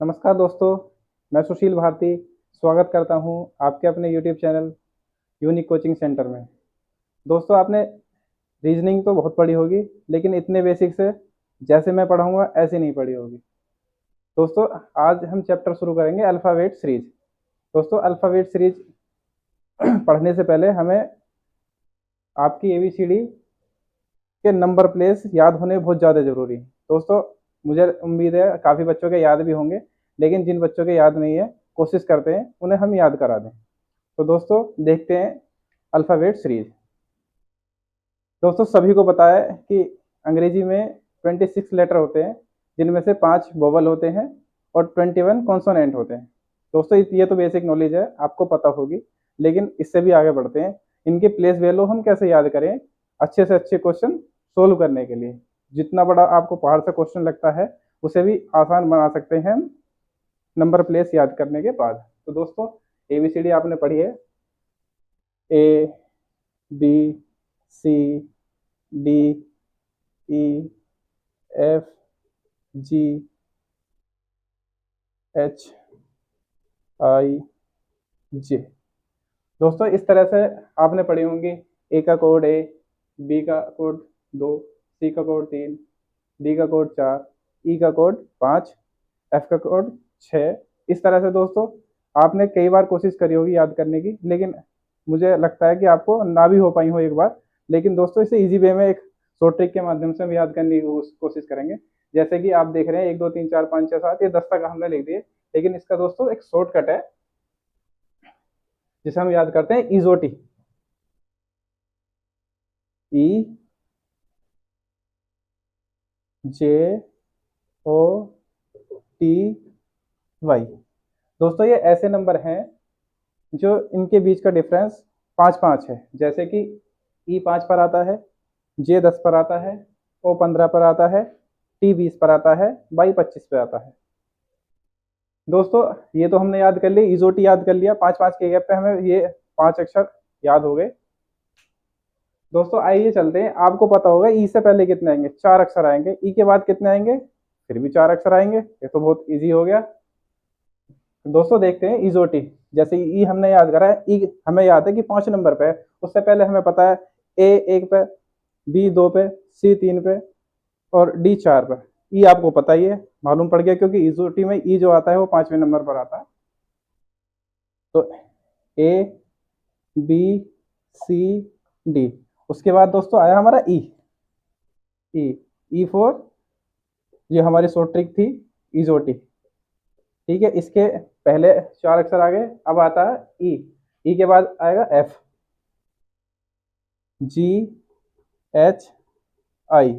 नमस्कार दोस्तों, मैं सुशील भारती स्वागत करता हूं आपके अपने YouTube channel unique coaching centre में। दोस्तों, आपने रीजनिंग तो बहुत पढ़ी होगी, लेकिन इतने बेसिक से जैसे मैं पढ़ाऊंगा ऐसे नहीं पढ़ी होगी। दोस्तों, आज हम चैप्टर शुरू करेंगे अल्फ़ाबेट सीरीज। दोस्तों, अल्फ़ाबेट सीरीज पढ़ने से पहले हमें आपकी एबीसीडी के नंबर प्लेस याद होने बहुत ज़्यादा ज़रूरी है। दोस्तों, मुझे उम्मीद है काफ़ी बच्चों के याद भी होंगे, लेकिन जिन बच्चों के याद नहीं है कोशिश करते हैं उन्हें हम याद करा दें। तो दोस्तों, देखते हैं अल्फ़ाबेट सीरीज। दोस्तों, सभी को पता है कि अंग्रेजी में 26 लेटर होते हैं, जिनमें से 5 वोवल होते हैं और 21 कॉन्सोनेंट होते हैं। दोस्तों, ये तो बेसिक नॉलेज है, आपको पता होगी, लेकिन इससे भी आगे बढ़ते हैं। इनके प्लेस वैल्यू हम कैसे याद करें अच्छे से अच्छे क्वेश्चन सोल्व करने के लिए। जितना बड़ा आपको पहाड़ से क्वेश्चन लगता है उसे भी आसान बना सकते हैं हम नंबर प्लेस याद करने के बाद। तो दोस्तों, एबीसीडी आपने पढ़ी है, A B C D E F G H I J. दोस्तों, इस तरह से आपने पढ़ी होंगी। ए का कोड ए, बी का कोड 2, सी का कोड 3, डी का कोड 4, ई का कोड 5, एफ का कोड 6। इस तरह से दोस्तों आपने कई बार कोशिश करी होगी याद करने की, लेकिन मुझे लगता है कि आपको ना भी हो पाई हो एक बार। लेकिन दोस्तों, इसे इजी वे में एक शॉर्ट ट्रिक के माध्यम से हम याद करने की कोशिश करेंगे। जैसे कि आप देख रहे हैं 1 2 3 4 5 6 7 ये 10 तक हमने लिख दिए, लेकिन इसका दोस्तों एक शॉर्टकट है जिसे हम याद करते हैं इजोटी। ई जे ओ टी वाई। दोस्तों, ये ऐसे नंबर हैं जो इनके बीच का डिफरेंस 5 5 है। जैसे कि ई 5 पर आता है, जे 10 पर आता है, ओ 15 पर आता है, टी 20 पर आता है, वाई 25 पर आता है। दोस्तों, ये तो हमने याद कर ली, इजोटी याद कर लिया। 5 5 के गैप पे हमें ये 5 अक्षर याद हो गए। दोस्तों, आइए चलते हैं। आपको पता होगा ई से पहले कितने आएंगे, 4 अक्षर आएंगे। ई के बाद कितने आएंगे, फिर भी 4 अक्षर आएंगे। ये तो बहुत इजी हो गया। दोस्तों, देखते हैं इजोटी। जैसे ई हमने याद करा है, ई हमें याद है कि 5 नंबर पे है। उससे पहले हमें पता है ए 1 पे, बी 2 पे, सी 3 पे और डी 4 पे। ई आपको पता ही है, मालूम पड़ गया, क्योंकि इजोटी में ई जो आता है वो 5वें नंबर पर आता है। तो ए बी सी डी। उसके बाद दोस्तों आया हमारा ई। ई ई फॉर, ये हमारी शॉर्ट ट्रिक थी, इजोटी। ठीक है, इसके पहले 4 अक्षर आ गए। अब आता है ई। ई के बाद आएगा एफ, जी एच आई।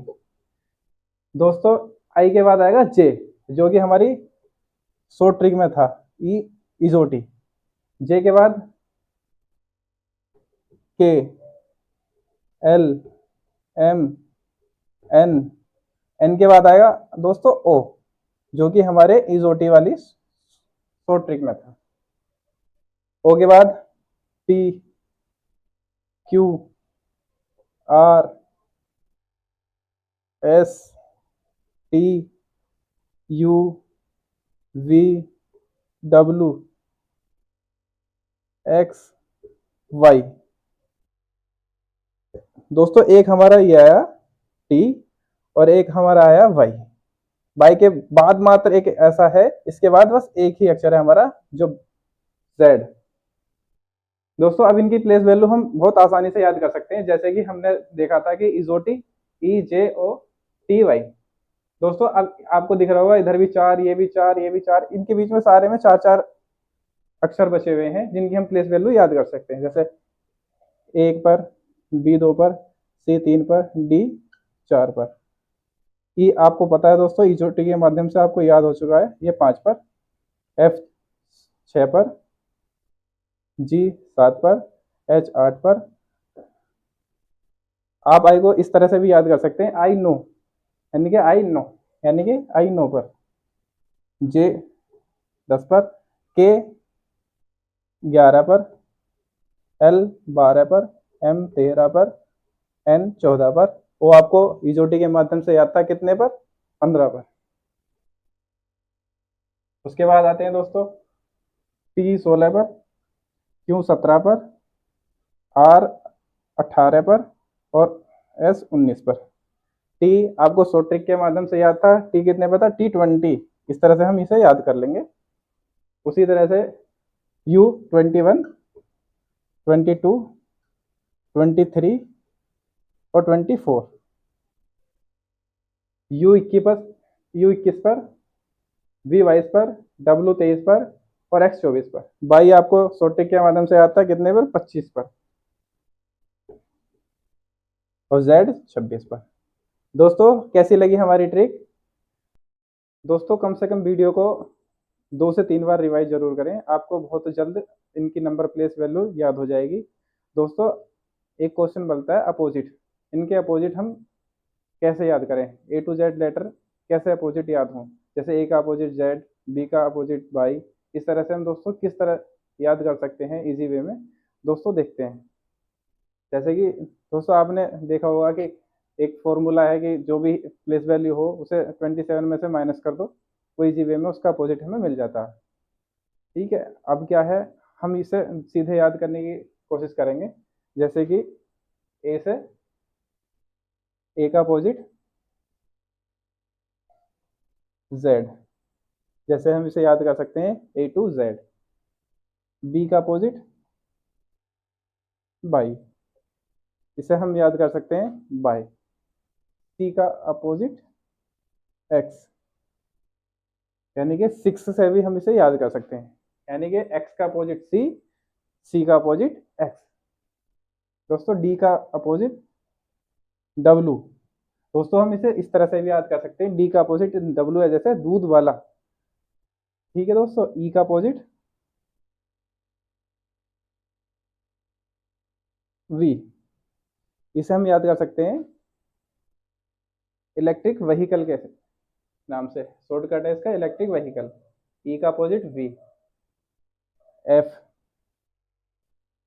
दोस्तों, आई के बाद आएगा जे, जो कि हमारी शॉर्ट ट्रिक में था, ई इजोटी। जे के बाद के, एल, एम, एन। एन के बाद आएगा दोस्तों ओ, जो कि हमारे इजोटी वाली शॉर्ट ट्रिक में था। ओ के बाद P, Q, R, S, T, U, V, W, X, Y. दोस्तों, एक हमारा ये आया टी और एक हमारा आया वाई। वाई के बाद मात्र एक ऐसा है, इसके बाद बस एक ही अक्षर है हमारा, जो जेड। दोस्तों, अब इनकी प्लेस वैल्यू हम बहुत आसानी से याद कर सकते हैं। जैसे कि हमने देखा था कि इजोटी ई जे ओ टी वाई। दोस्तों, अब आपको दिख रहा होगा इधर भी 4, ये भी 4, ये भी 4। इनके बीच में सारे में 4 4 अक्षर बचे हुए हैं, जिनकी हम प्लेस वैल्यू याद कर सकते हैं। जैसे 1 पर, बी 2 पर, सी 3 पर, डी 4 पर। ई आपको पता है दोस्तों, इजोटी के माध्यम से आपको याद हो चुका है, ये 5 पर, एफ 6 पर, जी 7 पर, एच 8 पर। आप आई को इस तरह से भी याद कर सकते हैं, आई नो, यानी कि आई नो, यानी कि आई नो पर। जे 10 पर, के 11 पर, एल 12 पर, एम 13 पर, एन 14 पर। वो आपको इजोटी के माध्यम से याद था कितने पर, 15 पर। उसके बाद आते हैं दोस्तों T16 पर, Q17 पर, R18 पर और S19 पर। टी आपको शॉर्ट ट्रिक के माध्यम से याद था, टी कितने पर था, T20। इस तरह से हम इसे याद कर लेंगे। उसी तरह से U21, 22, 23 और 24, U21 पर, V22 पर, W23 पर और X24 पर। बाई आपको शॉर्ट ट्रिक के माध्यम से याद था कितने पर, 25 पर और Z26 पर। दोस्तों कैसी लगी हमारी ट्रिक? दोस्तों कम से कम वीडियो को 2 से 3 बार रिवाइज जरूर करें, आपको बहुत जल्द इनकी नंबर प्लेस वैल्यू याद हो जाएगी। दोस्तों एक क्वेश्चन बनता है अपोजिट, इनके अपोजिट हम कैसे याद करें, A to Z लेटर कैसे अपोजिट याद हों, जैसे A का अपोजिट Z, B का अपोजिट Y, इस तरह से हम दोस्तों किस तरह याद कर सकते हैं इजी वे में, दोस्तों देखते हैं। जैसे कि दोस्तों आपने देखा होगा कि एक फॉर्मूला है कि जो भी प्लेस वैल्यू हो उसे 27 में से माइनस कर दो, वो इजी वे में उसका अपोजिट हमें मिल जाता है। ठीक है, अब क्या है, हम इसे सीधे याद करने की कोशिश करेंगे। जैसे कि ए से ए का अपोजिट जेड, जैसे हम इसे याद कर सकते हैं A to Z। बी का अपोजिट बाई, इसे हम याद कर सकते हैं बाई। सी का अपोजिट एक्स, यानी कि 6 से भी हम इसे याद कर सकते हैं, यानी कि एक्स का अपोजिट सी, सी का अपोजिट एक्स। दोस्तों डी का अपोजिट डब्लू, दोस्तों हम इसे इस तरह से भी याद कर सकते हैं, डी का अपोजिट डब्लू है जैसे दूध वाला। ठीक है दोस्तों, ई का अपोजिट वी, इसे हम याद कर सकते हैं इलेक्ट्रिक व्हीकल के नाम से, शॉर्टकट है इसका इलेक्ट्रिक व्हीकल। ई का अपोजिट वी। एफ,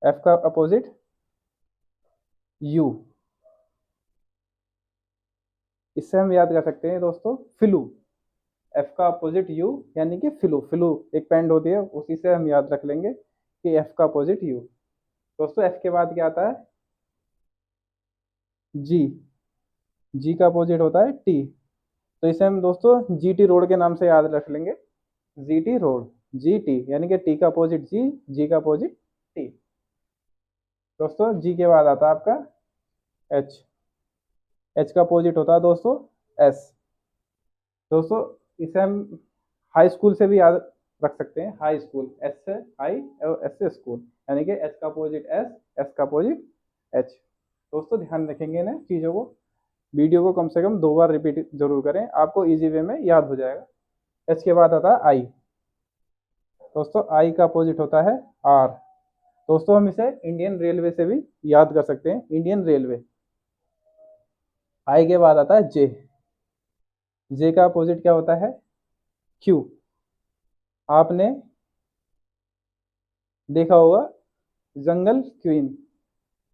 एफ का अपोजिट यू, इससे हम याद कर सकते हैं दोस्तों फ्लू। एफ का अपोजिट यू यानी कि फ्लू, फ्लू एक पेंड होती है, उसी से हम याद रख लेंगे कि एफ का अपोजिट यू। दोस्तों एफ के बाद क्या आता है, जी, जी का अपोजिट होता है टी, तो इसे हम दोस्तों जी टी रोड के नाम से याद रख लेंगे, G T road, G T यानी कि टी का अपोजिट जी, जी का अपोजिट टी। दोस्तों जी के बाद आता है आपका एच, एच का अपोजिट होता है दोस्तों एस। दोस्तों इसे हम हाई स्कूल से भी याद रख सकते हैं, हाई स्कूल, एस से हाई और एस से स्कूल, यानी कि एच का अपोजिट एस, एस का अपोजिट एच। दोस्तों ध्यान रखेंगे ना चीज़ों को, वीडियो को कम से कम 2 बार रिपीट जरूर करें, आपको इजी वे में याद हो जाएगा। एच के बाद आता है आई, दोस्तों आई का अपोजिट होता है आर। दोस्तों हम इसे इंडियन रेलवे से भी याद कर सकते हैं, इंडियन रेलवे। आई के बाद आता है जे, जे का अपोजिट क्या होता है क्यू। आपने देखा होगा जंगल क्वीन,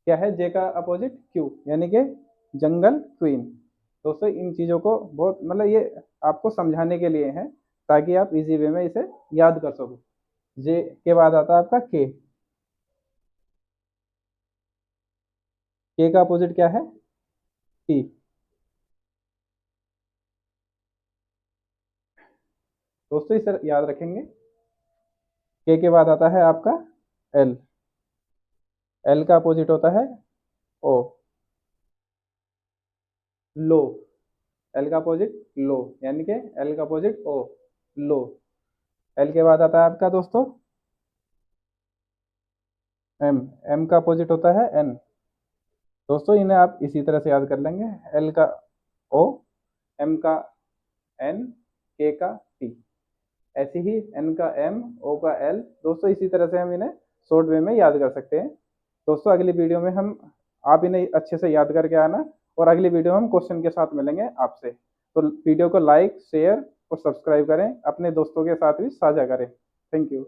क्या है जे का अपोजिट क्यू, यानी कि जंगल क्वीन। दोस्तों इन चीज़ों को बहुत मतलब ये आपको समझाने के लिए है ताकि आप इजी वे में इसे याद कर सको। जे के बाद आता है आपका के का अपोजिट क्या है टी। दोस्तों इसे याद रखेंगे। के बाद आता है आपका एल, एल का अपोजिट होता है ओ, लो, एल का अपोजिट लो, यानी कि एल का अपोजिट ओ, लो। एल के बाद आता है आपका दोस्तों एम, एम का अपोजिट होता है एन। दोस्तों इन्हें आप इसी तरह से याद कर लेंगे, एल का ओ, एम का एन, के का टी, ऐसे ही एन का एम, ओ का एल। दोस्तों इसी तरह से हम इन्हें शॉर्ट वे में याद कर सकते हैं। दोस्तों अगली वीडियो में हम आप इन्हें अच्छे से याद करके आना, और अगली वीडियो में हम क्वेश्चन के साथ मिलेंगे आपसे। तो वीडियो को लाइक, शेयर और सब्सक्राइब करें, अपने दोस्तों के साथ भी साझा करें। Thank you.